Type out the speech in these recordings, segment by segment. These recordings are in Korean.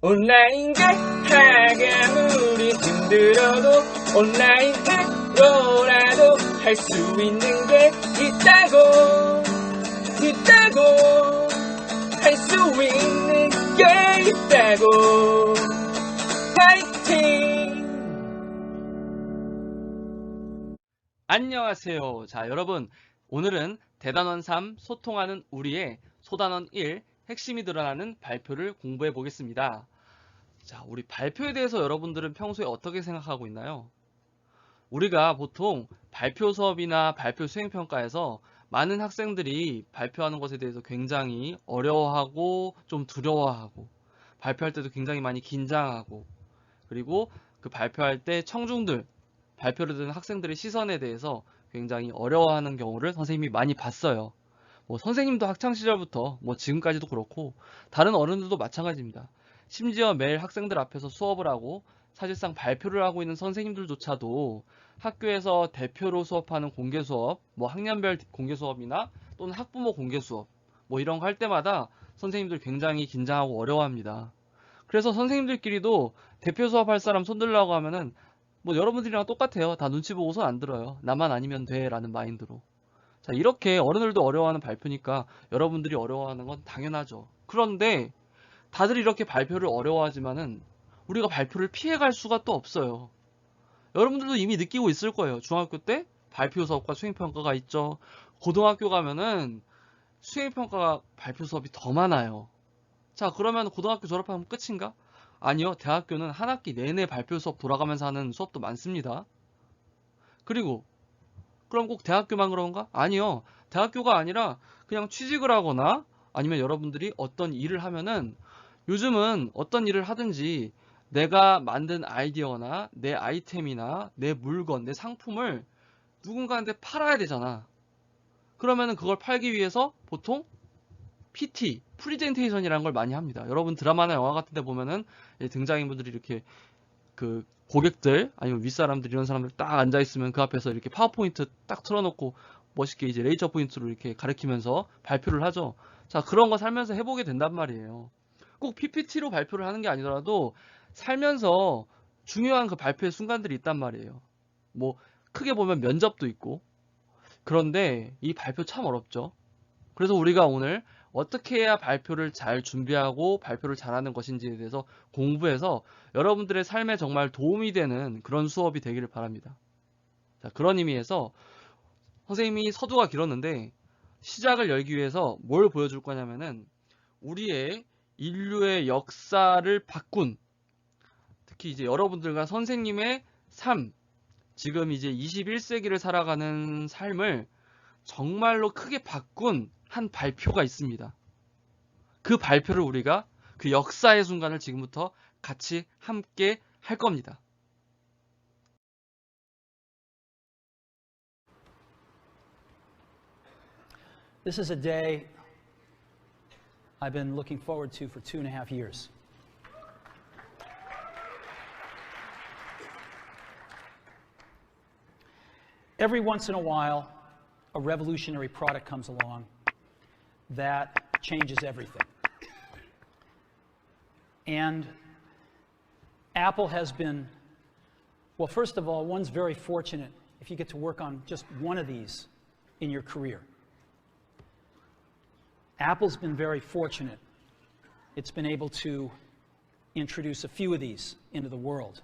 온라인 강의 아무리 힘들어도 온라인으로라도 할 수 있는 게 있다고 할 수 있는 게 있다고 파이팅! 안녕하세요. 자, 여러분, 오늘은 대단원 3 소통하는 우리의 소단원 1 핵심이 드러나는 발표를 공부해 보겠습니다. 자, 우리 발표에 대해서 여러분들은 평소에 어떻게 생각하고 있나요? 우리가 보통 발표 수업이나 발표 수행평가에서 많은 학생들이 발표하는 것에 대해서 굉장히 어려워하고 좀 두려워하고 발표할 때도 굉장히 많이 긴장하고 그리고 그 발표할 때 청중들, 발표를 듣는 학생들의 시선에 대해서 굉장히 어려워하는 경우를 선생님이 많이 봤어요. 선생님도 학창시절부터 지금까지도 그렇고 다른 어른들도 마찬가지입니다. 심지어 매일 학생들 앞에서 수업을 하고 사실상 발표를 하고 있는 선생님들조차도 학교에서 대표로 수업하는 공개수업, 학년별 공개수업이나 또는 학부모 공개수업 이런 거 할 때마다 선생님들 굉장히 긴장하고 어려워합니다. 그래서 선생님들끼리도 대표 수업할 사람 손들라고 하면은 여러분들이랑 똑같아요. 다 눈치 보고 손 안 들어요. 나만 아니면 돼 라는 마인드로. 자, 이렇게 어른들도 어려워하는 발표니까 여러분들이 어려워하는 건 당연하죠. 그런데 다들 이렇게 발표를 어려워하지만은 우리가 발표를 피해갈 수가 또 없어요. 여러분들도 이미 느끼고 있을 거예요. 중학교 때 발표 수업과 수행평가가 있죠. 고등학교 가면은 수행평가가 발표 수업이 더 많아요. 자, 그러면 고등학교 졸업하면 끝인가? 아니요. 대학교는 한 학기 내내 발표 수업 돌아가면서 하는 수업도 많습니다. 그리고 그럼 꼭 대학교만 그런가? 아니요. 대학교가 아니라 그냥 취직을 하거나 아니면 여러분들이 어떤 일을 하면은 요즘은 어떤 일을 하든지 내가 만든 아이디어나 내 아이템이나 내 물건, 내 상품을 누군가한테 팔아야 되잖아. 그러면은 그걸 팔기 위해서 보통 PT, 프리젠테이션이라는 걸 많이 합니다. 여러분 드라마나 영화 같은 데 보면은 등장인물들이 이렇게 그 고객들 아니면 윗사람들 이런 사람들 딱 앉아있으면 그 앞에서 이렇게 파워포인트 딱 틀어놓고 멋있게 이제 레이저 포인트로 이렇게 가리키면서 발표를 하죠. 자, 그런 거 살면서 해보게 된단 말이에요. 꼭 PPT로 발표를 하는 게 아니더라도 살면서 중요한 그 발표의 순간들이 있단 말이에요. 크게 보면 면접도 있고. 그런데 이 발표 참 어렵죠. 그래서 우리가 오늘 어떻게 해야 발표를 잘 준비하고 발표를 잘하는 것인지에 대해서 공부해서 여러분들의 삶에 정말 도움이 되는 그런 수업이 되기를 바랍니다. 자, 그런 의미에서 선생님이 서두가 길었는데 시작을 열기 위해서 뭘 보여줄 거냐면은 우리의 인류의 역사를 바꾼 특히 이제 여러분들과 선생님의 삶, 지금 이제 21세기를 살아가는 삶을 정말로 크게 바꾼 한 발표가 있습니다. 그 발표를 우리가 그 역사의 순간을 지금부터 같이 함께 할 겁니다. This is a day I've been looking forward to for 2.5 years. Every once in a while, a revolutionary product comes along that changes everything. And Apple has been, well, first of all, one's very fortunate if you get to work on just one of these in your career. Apple's been very fortunate. It's been able to introduce a few of these into the world.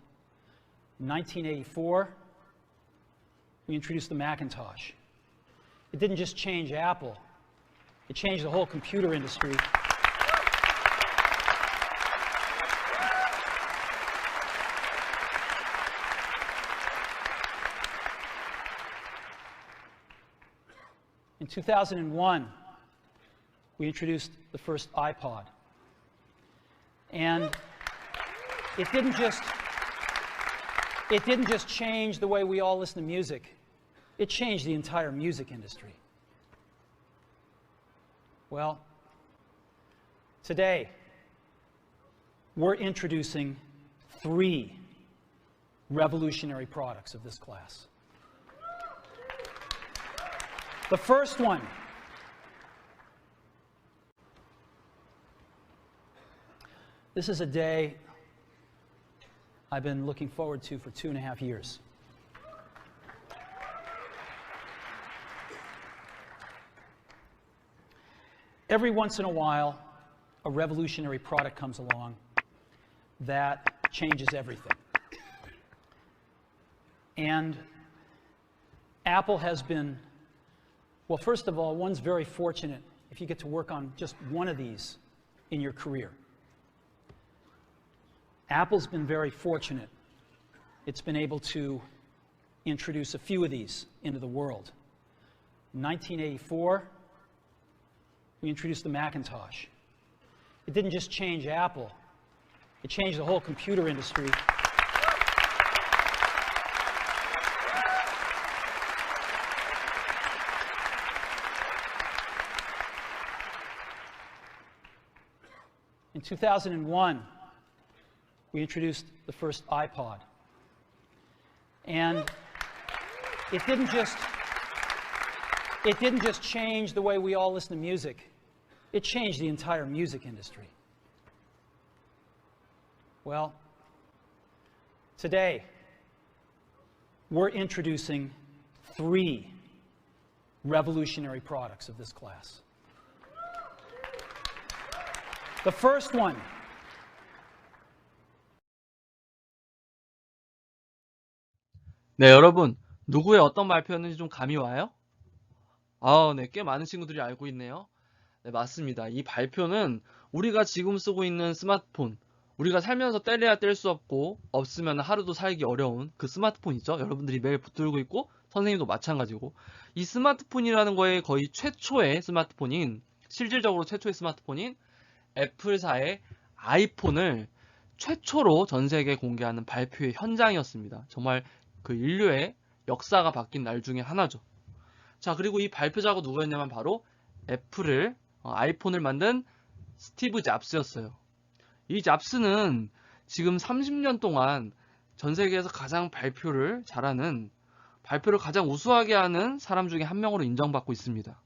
In 1984, we introduced the Macintosh. It didn't just change Apple, it changed the whole computer industry. In 2001, we introduced the first iPod. And it didn't just change the way we all listen to music. It changed the entire music industry. Well, today, we're introducing 3 revolutionary products of this class. The first one This is a day I've been looking forward to for 2.5 years. Every once in a while, a revolutionary product comes along that changes everything. And Apple has been, well, first of all, one's very fortunate if you get to work on just one of these in your career. Apple's been very fortunate. It's been able to introduce a few of these into the world. In 1984, we introduced the Macintosh. It didn't just change Apple, it changed the whole computer industry. In 2001, we introduced the first iPod. And it didn't just change the way we all listen to music. It changed the entire music industry. Well, today, we're introducing 3 revolutionary products of this class. The first one, 네, 여러분, 누구의 어떤 발표였는지 좀 감이 와요? 네, 꽤 많은 친구들이 알고 있네요. 네, 맞습니다. 이 발표는 우리가 지금 쓰고 있는 스마트폰, 우리가 살면서 뗄래야 뗄 수 없고 없으면 하루도 살기 어려운 그 스마트폰 있죠? 여러분들이 매일 붙들고 있고 선생님도 마찬가지고, 이 스마트폰이라는 거에 거의 최초의 스마트폰인, 실질적으로 최초의 스마트폰인 애플사의 아이폰을 최초로 전 세계에 공개하는 발표의 현장이었습니다. 정말 그 인류의 역사가 바뀐 날 중에 하나죠. 자, 그리고 이 발표자가 누구였냐면 바로 애플을, 아이폰을 만든 스티브 잡스였어요. 이 잡스는 지금 30년 동안 전 세계에서 가장 발표를 잘하는, 발표를 가장 우수하게 하는 사람 중에 한 명으로 인정받고 있습니다.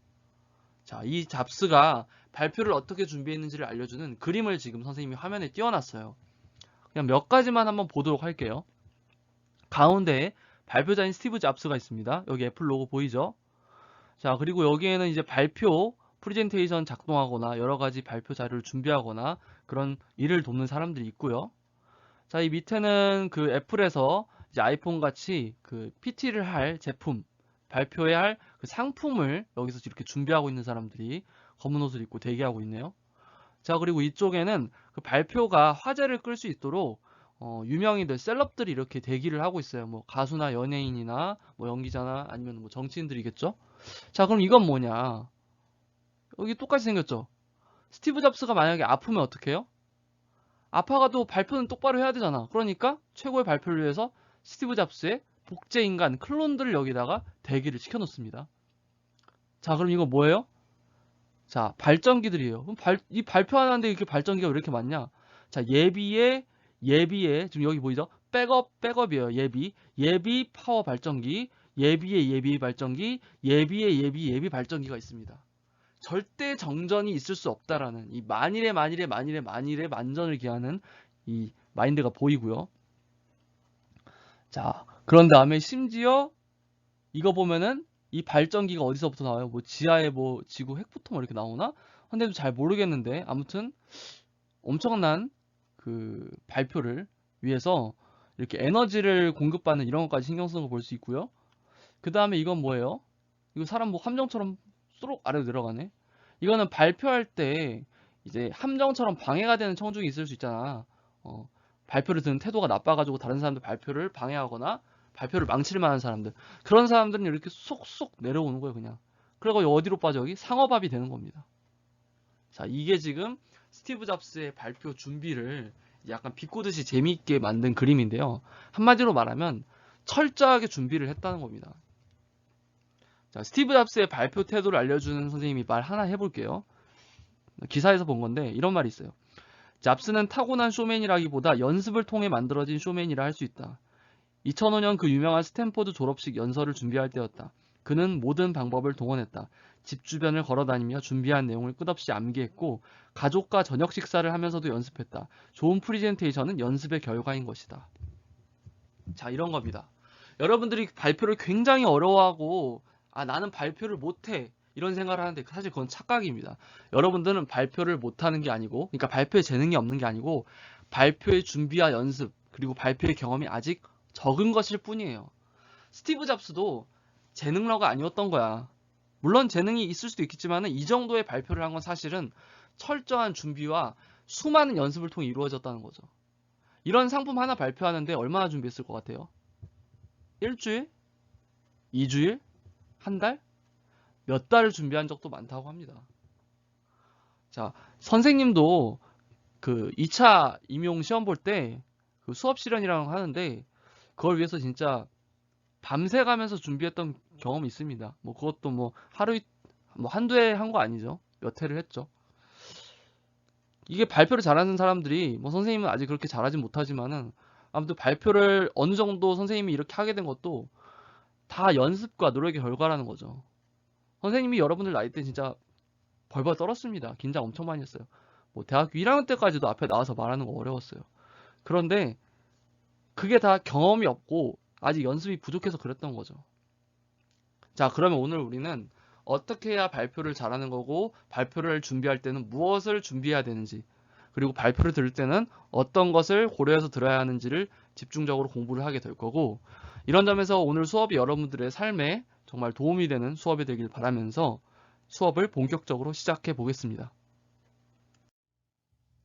자, 이 잡스가 발표를 어떻게 준비했는지를 알려주는 그림을 지금 선생님이 화면에 띄워놨어요. 그냥 몇 가지만 한번 보도록 할게요. 가운데에 발표자인 스티브 잡스가 있습니다. 여기 애플 로고 보이죠? 자, 그리고 여기에는 이제 발표, 프레젠테이션 작동하거나 여러 가지 발표 자료를 준비하거나 그런 일을 돕는 사람들이 있고요. 자, 이 밑에는 그 애플에서 이제 아이폰 같이 그 PT를 할 제품, 발표해야 할 그 상품을 여기서 이렇게 준비하고 있는 사람들이 검은 옷을 입고 대기하고 있네요. 자, 그리고 이쪽에는 그 발표가 화제를 끌 수 있도록 유명인들, 셀럽들이 이렇게 대기를 하고 있어요. 뭐 가수나 연예인이나 뭐 연기자나 아니면 뭐 정치인들이겠죠. 자, 그럼 이건 뭐냐? 여기 똑같이 생겼죠. 스티브 잡스가 만약에 아프면 어떻게 해요? 아파가도 발표는 똑바로 해야 되잖아. 그러니까 최고의 발표를 위해서 스티브 잡스의 복제 인간 클론들을 여기다가 대기를 시켜놓습니다. 자, 그럼 이거 뭐예요? 자, 발전기들이에요. 그럼 이 발표 하나인데 이렇게 발전기가 왜 이렇게 많냐? 자, 예비에 지금 여기 보이죠? 백업이에요. 예비 파워 발전기, 예비 발전기, 예비 발전기가 있습니다. 절대 정전이 있을 수 없다라는 이 만일의 만전을 기하는 이 마인드가 보이고요. 자, 그런 다음에 심지어 이거 보면은 이 발전기가 어디서부터 나와요? 뭐 지하에 뭐 지구 핵부터 뭐 이렇게 나오나? 근데 잘 모르겠는데 아무튼 엄청난 그 발표를 위해서 이렇게 에너지를 공급받는 이런 것까지 신경 쓰는 거 볼 수 있고요. 그 다음에 이건 뭐예요? 이거 사람 뭐 함정처럼 쏙 아래로 내려가네. 이거는 발표할 때 이제 함정처럼 방해가 되는 청중이 있을 수 있잖아. 발표를 듣는 태도가 나빠가지고 다른 사람들 발표를 방해하거나 발표를 망칠 만한 사람들, 그런 사람들은 이렇게 쏙쏙 내려오는 거예요. 그냥. 그리고 어디로 빠져? 여기 상어밥이 되는 겁니다. 자, 이게 지금 스티브 잡스의 발표 준비를 약간 비꼬듯이 재미있게 만든 그림인데요. 한마디로 말하면 철저하게 준비를 했다는 겁니다. 자, 스티브 잡스의 발표 태도를 알려주는 선생님이 말 하나 해볼게요. 기사에서 본 건데 이런 말이 있어요. 잡스는 타고난 쇼맨이라기보다 연습을 통해 만들어진 쇼맨이라 할 수 있다. 2005년 그 유명한 스탠포드 졸업식 연설을 준비할 때였다. 그는 모든 방법을 동원했다. 집 주변을 걸어다니며 준비한 내용을 끝없이 암기했고 가족과 저녁 식사를 하면서도 연습했다. 좋은 프리젠테이션은 연습의 결과인 것이다. 자, 이런 겁니다. 여러분들이 발표를 굉장히 어려워하고 나는 발표를 못해 이런 생각을 하는데 사실 그건 착각입니다. 여러분들은 발표를 못하는 게 아니고, 그러니까 발표에 재능이 없는 게 아니고 발표의 준비와 연습 그리고 발표의 경험이 아직 적은 것일 뿐이에요. 스티브 잡스도 재능러가 아니었던 거야. 물론 재능이 있을 수도 있겠지만 이 정도의 발표를 한 건 사실은 철저한 준비와 수많은 연습을 통해 이루어졌다는 거죠. 이런 상품 하나 발표하는데 얼마나 준비했을 것 같아요? 일주일? 2주일? 한 달? 몇 달을 준비한 적도 많다고 합니다. 자, 선생님도 그 2차 임용 시험 볼 때 그 수업 실현이라고 하는데 그걸 위해서 진짜 밤새 가면서 준비했던 경험이 있습니다. 뭐 그것도 뭐 하루 뭐 한두 해 한 거 아니죠. 몇 회를 했죠. 이게 발표를 잘하는 사람들이 뭐 선생님은 아직 그렇게 잘하진 못하지만은 아무튼 발표를 어느 정도 선생님이 이렇게 하게 된 것도 다 연습과 노력의 결과라는 거죠. 선생님이 여러분들 나이 때 진짜 벌벌 떨었습니다. 긴장 엄청 많이 했어요. 뭐 대학교 1학년 때까지도 앞에 나와서 말하는 거 어려웠어요. 그런데 그게 다 경험이 없고 아직 연습이 부족해서 그랬던 거죠. 자, 그러면 오늘 우리는 어떻게 해야 발표를 잘하는 거고 발표를 준비할 때는 무엇을 준비해야 되는지 그리고 발표를 들을 때는 어떤 것을 고려해서 들어야 하는지를 집중적으로 공부를 하게 될 거고 이런 점에서 오늘 수업이 여러분들의 삶에 정말 도움이 되는 수업이 되길 바라면서 수업을 본격적으로 시작해 보겠습니다.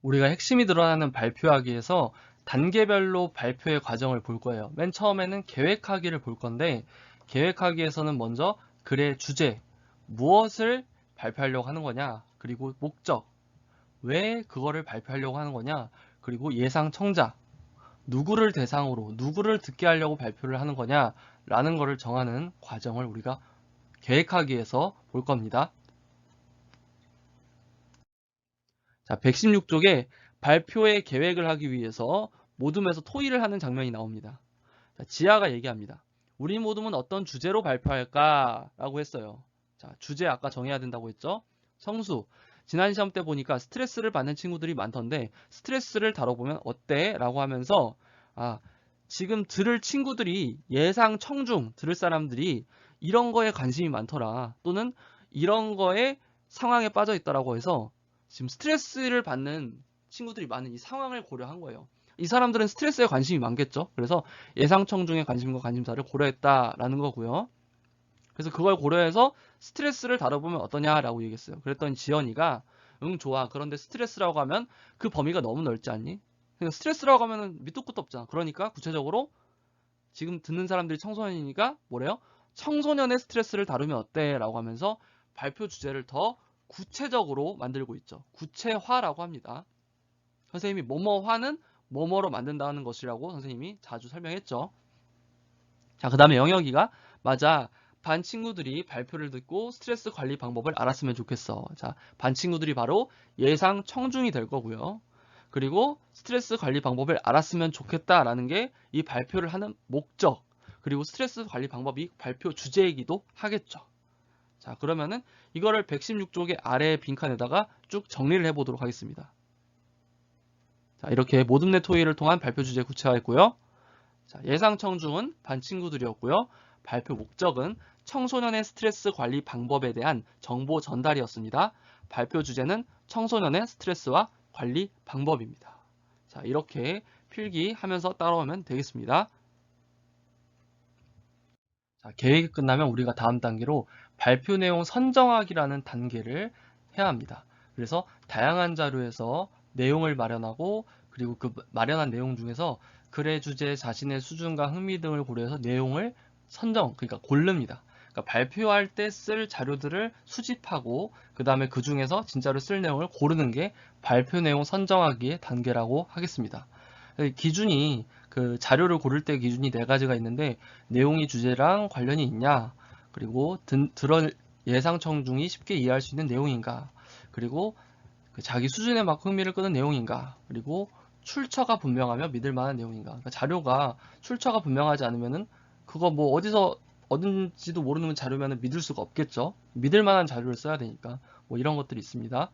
우리가 핵심이 드러나는 발표하기에서 단계별로 발표의 과정을 볼 거예요. 맨 처음에는 계획하기를 볼 건데 계획하기에서는 먼저 글의 주제, 무엇을 발표하려고 하는 거냐, 그리고 목적, 왜 그거를 발표하려고 하는 거냐, 그리고 예상 청자, 누구를 대상으로, 누구를 듣게 하려고 발표를 하는 거냐 라는 거를 정하는 과정을 우리가 계획하기에서 볼 겁니다. 자, 116쪽에 발표의 계획을 하기 위해서 모둠에서 토의를 하는 장면이 나옵니다. 자, 지아가 얘기합니다. 우리 모둠은 어떤 주제로 발표할까? 라고 했어요. 자, 주제 아까 정해야 된다고 했죠? 성수. 지난 시험 때 보니까 스트레스를 받는 친구들이 많던데 스트레스를 다뤄보면 어때? 라고 하면서 지금 들을 친구들이 예상 청중 들을 사람들이 이런 거에 관심이 많더라. 또는 이런 거에 상황에 빠져 있더라고 해서 지금 스트레스를 받는 친구들이 많은 이 상황을 고려한 거예요. 이 사람들은 스트레스에 관심이 많겠죠. 그래서 예상 청중의 관심과 관심사를 고려했다라는 거고요. 그래서 그걸 고려해서 스트레스를 다뤄보면 어떠냐라고 얘기했어요. 그랬더니 지연이가 응 좋아. 그런데 스트레스라고 하면 그 범위가 너무 넓지 않니? 그러니까 스트레스라고 하면 밑도 끝도 없잖아. 그러니까 구체적으로 지금 듣는 사람들이 청소년이니까 뭐래요? 청소년의 스트레스를 다루면 어때? 라고 하면서 발표 주제를 더 구체적으로 만들고 있죠. 구체화라고 합니다. 선생님이 뭐뭐화는 뭐뭐로 만든다는 것이라고 선생님이 자주 설명했죠. 자, 그 다음에 영혁이가 맞아. 반 친구들이 발표를 듣고 스트레스 관리 방법을 알았으면 좋겠어. 자, 반 친구들이 바로 예상 청중이 될 거고요. 그리고 스트레스 관리 방법을 알았으면 좋겠다라는 게 이 발표를 하는 목적, 그리고 스트레스 관리 방법이 발표 주제이기도 하겠죠. 자, 그러면은 이거를 116쪽의 아래 빈칸에다가 쭉 정리를 해보도록 하겠습니다. 자, 이렇게 모둠내 토의를 통한 발표 주제 구체화했고요. 자, 예상 청중은 반 친구들이었고요. 발표 목적은 청소년의 스트레스 관리 방법에 대한 정보 전달이었습니다. 발표 주제는 청소년의 스트레스와 관리 방법입니다. 자, 이렇게 필기하면서 따라오면 되겠습니다. 자, 계획이 끝나면 우리가 다음 단계로 발표 내용 선정하기라는 단계를 해야 합니다. 그래서 다양한 자료에서 내용을 마련하고 그리고 그 마련한 내용 중에서 글의 주제, 자신의 수준과 흥미 등을 고려해서 내용을 선정, 그러니까 고릅니다. 그러니까 발표할 때 쓸 자료들을 수집하고 그 다음에 그 중에서 진짜로 쓸 내용을 고르는 게 발표 내용 선정하기의 단계라고 하겠습니다. 기준이 그 자료를 고를 때 기준이 4가지가 있는데 내용이 주제랑 관련이 있냐, 그리고 들을 예상 청중이 쉽게 이해할 수 있는 내용인가, 그리고 그 자기 수준에 맞고 흥미를 끄는 내용인가, 그리고 출처가 분명하며 믿을 만한 내용인가. 그러니까 자료가 출처가 분명하지 않으면은 그거 뭐 어디서 얻은지도 모르는 자료면 믿을 수가 없겠죠. 믿을 만한 자료를 써야 되니까 뭐 이런 것들이 있습니다.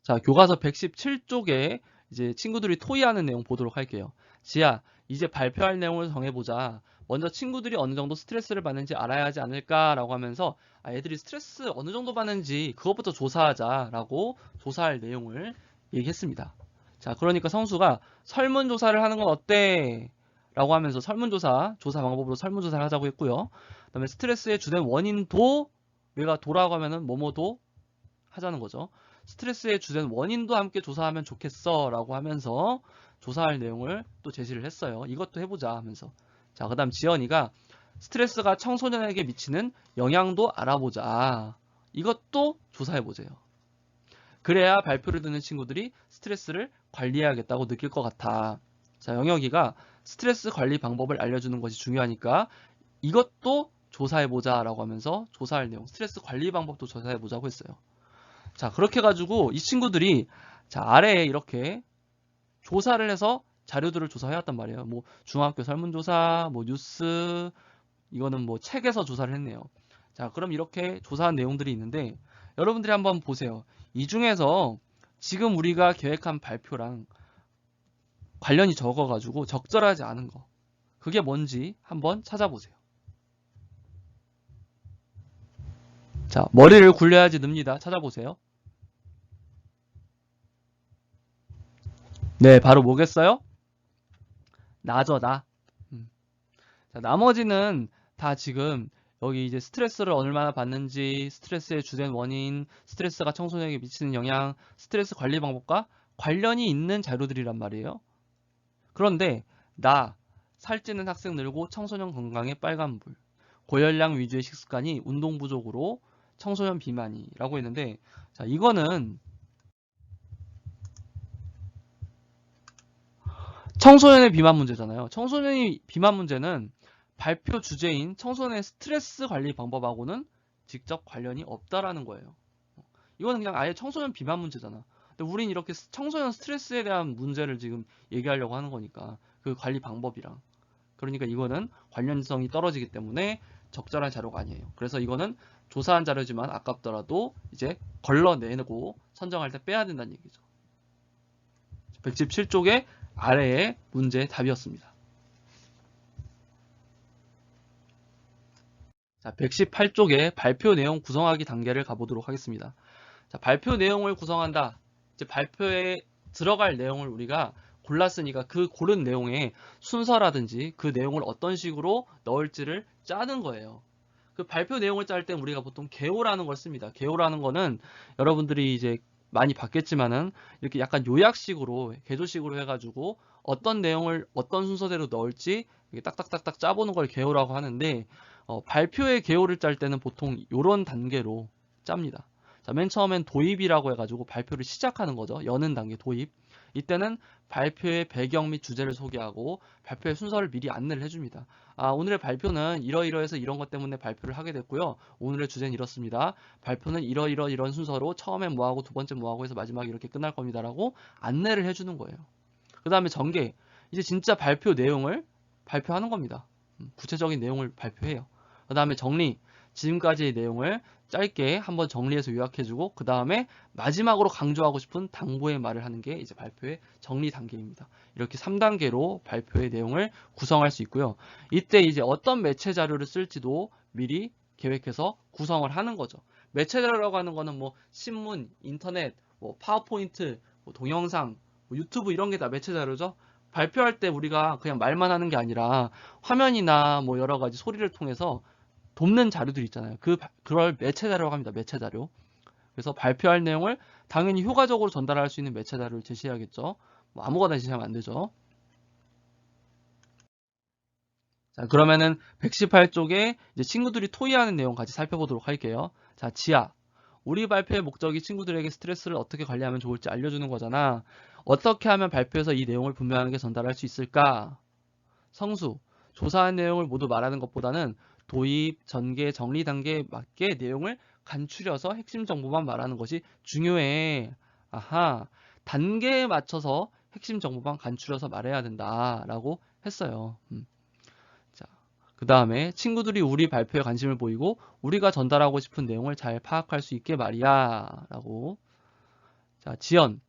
자, 교과서 117쪽에 이제 친구들이 토의하는 내용 보도록 할게요. 지아, 이제 발표할 내용을 정해보자. 먼저 친구들이 어느 정도 스트레스를 받는지 알아야 하지 않을까라고 하면서 애들이 스트레스 어느 정도 받는지 그것부터 조사하자라고 조사할 내용을 얘기했습니다. 자, 그러니까 성수가 설문조사를 하는 건 어때? 라고 하면서 설문조사, 조사 방법으로 설문조사를 하자고 했고요. 그 다음에 스트레스의 주된 원인도 우리가 도라고 하면은 뭐뭐도 하자는 거죠. 스트레스의 주된 원인도 함께 조사하면 좋겠어 라고 하면서 조사할 내용을 또 제시를 했어요. 이것도 해보자 하면서. 자, 그 다음 지연이가 스트레스가 청소년에게 미치는 영향도 알아보자. 이것도 조사해보세요. 그래야 발표를 듣는 친구들이 스트레스를 관리해야겠다고 느낄 것 같아. 자, 영혁이가 스트레스 관리 방법을 알려주는 것이 중요하니까 이것도 조사해보자 라고 하면서 조사할 내용, 스트레스 관리 방법도 조사해보자고 했어요. 자, 그렇게 해가지고 이 친구들이 자, 아래에 이렇게 조사를 해서 자료들을 조사해왔단 말이에요. 뭐 중학교 설문조사, 뭐 뉴스, 이거는 뭐 책에서 조사를 했네요. 자, 그럼 이렇게 조사한 내용들이 있는데 여러분들이 한번 보세요. 이 중에서 지금 우리가 계획한 발표랑 관련이 적어가지고 적절하지 않은 거, 그게 뭔지 한번 찾아보세요. 자, 머리를 굴려야지 늡니다. 찾아보세요. 네, 바로 뭐겠어요? 나죠, 나. 자, 나머지는 다 지금 여기 이제 스트레스를 얼마나 받는지, 스트레스의 주된 원인, 스트레스가 청소년에게 미치는 영향, 스트레스 관리 방법과 관련이 있는 자료들이란 말이에요. 그런데 나, 살찌는 학생 늘고 청소년 건강에 빨간불, 고열량 위주의 식습관이 운동 부족으로 청소년 비만이라고 했는데, 자, 이거는 청소년의 비만 문제잖아요. 청소년의 비만 문제는 발표 주제인 청소년의 스트레스 관리 방법하고는 직접 관련이 없다라는 거예요. 이거는 그냥 아예 청소년 비만 문제잖아. 근데 우린 이렇게 청소년 스트레스에 대한 문제를 지금 얘기하려고 하는 거니까 그 관리 방법이랑. 그러니까 이거는 관련성이 떨어지기 때문에 적절한 자료가 아니에요. 그래서 이거는 조사한 자료지만 아깝더라도 이제 걸러내고 선정할 때 빼야 된다는 얘기죠. 117쪽에 아래의 문제 답이었습니다. 자, 118쪽에 발표 내용 구성하기 단계를 가보도록 하겠습니다. 자, 발표 내용을 구성한다. 이제 발표에 들어갈 내용을 우리가 골랐으니까 그 고른 내용의 순서라든지 그 내용을 어떤 식으로 넣을지를 짜는 거예요. 그 발표 내용을 짤 때 우리가 보통 개요라는 걸 씁니다. 개요라는 거는 여러분들이 이제 많이 봤겠지만은 이렇게 약간 요약식으로 개조식으로 해가지고 어떤 내용을 어떤 순서대로 넣을지 딱딱딱딱 짜보는 걸 개요라고 하는데 발표의 개요를 짤 때는 보통 이런 단계로 짭니다. 자, 맨 처음엔 도입이라고 해가지고 발표를 시작하는 거죠. 여는 단계 도입. 이때는 발표의 배경 및 주제를 소개하고 발표의 순서를 미리 안내를 해줍니다. 오늘의 발표는 이러이러해서 이런 것 때문에 발표를 하게 됐고요. 오늘의 주제는 이렇습니다. 발표는 이런 순서로 처음엔 뭐하고 두 번째 뭐하고 해서 마지막에 이렇게 끝날 겁니다라고 안내를 해주는 거예요. 그 다음에 전개. 이제 진짜 발표 내용을 발표하는 겁니다. 구체적인 내용을 발표해요. 그 다음에 정리. 지금까지의 내용을 짧게 한번 정리해서 요약해주고 그 다음에 마지막으로 강조하고 싶은 당부의 말을 하는 게 이제 발표의 정리 단계입니다. 이렇게 3단계로 발표의 내용을 구성할 수 있고요. 이때 이제 어떤 매체 자료를 쓸지도 미리 계획해서 구성을 하는 거죠. 매체 자료라고 하는 거는 뭐 신문, 인터넷, 뭐 파워포인트, 뭐 동영상, 뭐 유튜브 이런 게 다 매체 자료죠. 발표할 때 우리가 그냥 말만 하는 게 아니라 화면이나 뭐 여러 가지 소리를 통해서 돕는 자료들 있잖아요. 그걸 매체 자료라고 합니다. 매체 자료. 그래서 발표할 내용을 당연히 효과적으로 전달할 수 있는 매체 자료를 제시해야겠죠. 뭐 아무거나 제시하면 안 되죠. 자, 그러면은 118쪽에 이제 친구들이 토의하는 내용 같이 살펴보도록 할게요. 자, 지아. 우리 발표의 목적이 친구들에게 스트레스를 어떻게 관리하면 좋을지 알려주는 거잖아. 어떻게 하면 발표에서 이 내용을 분명하게 전달할 수 있을까? 성수. 조사한 내용을 모두 말하는 것보다는 도입, 전개, 정리 단계에 맞게 내용을 간추려서 핵심 정보만 말하는 것이 중요해. 아하, 단계에 맞춰서 핵심 정보만 간추려서 말해야 된다라고 했어요. 자, 그 다음에 친구들이 우리 발표에 관심을 보이고 우리가 전달하고 싶은 내용을 잘 파악할 수 있게 말이야 라고. 자, 지연,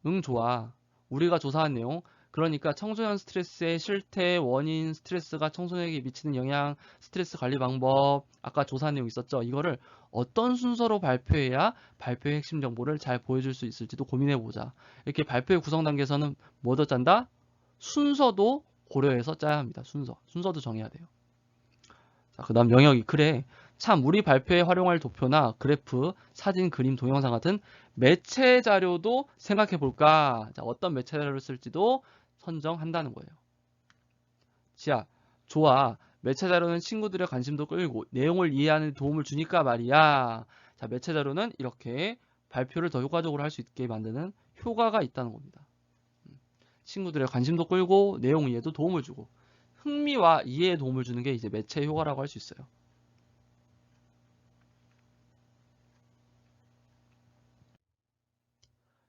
응, 좋아. 우리가 조사한 내용, 그러니까 청소년 스트레스의 실태, 원인, 스트레스가 청소년에게 미치는 영향, 스트레스 관리 방법, 아까 조사한 내용 있었죠? 이거를 어떤 순서로 발표해야 발표의 핵심 정보를 잘 보여줄 수 있을지도 고민해보자. 이렇게 발표의 구성 단계에서는 뭐도 짠다? 순서도 고려해서 짜야 합니다. 순서도 정해야 돼요. 자, 그 다음 영역이, 그래, 참 우리 발표에 활용할 도표나 그래프, 사진, 그림, 동영상 같은 매체 자료도 생각해 볼까? 자, 어떤 매체 자료를 쓸지도 선정한다는 거예요. 지아, 좋아. 매체 자료는 친구들의 관심도 끌고 내용을 이해하는 데 도움을 주니까 말이야. 자, 매체 자료는 이렇게 발표를 더 효과적으로 할 수 있게 만드는 효과가 있다는 겁니다. 친구들의 관심도 끌고 내용 이해도 도움을 주고 흥미와 이해에 도움을 주는 게 이제 매체 효과라고 할 수 있어요.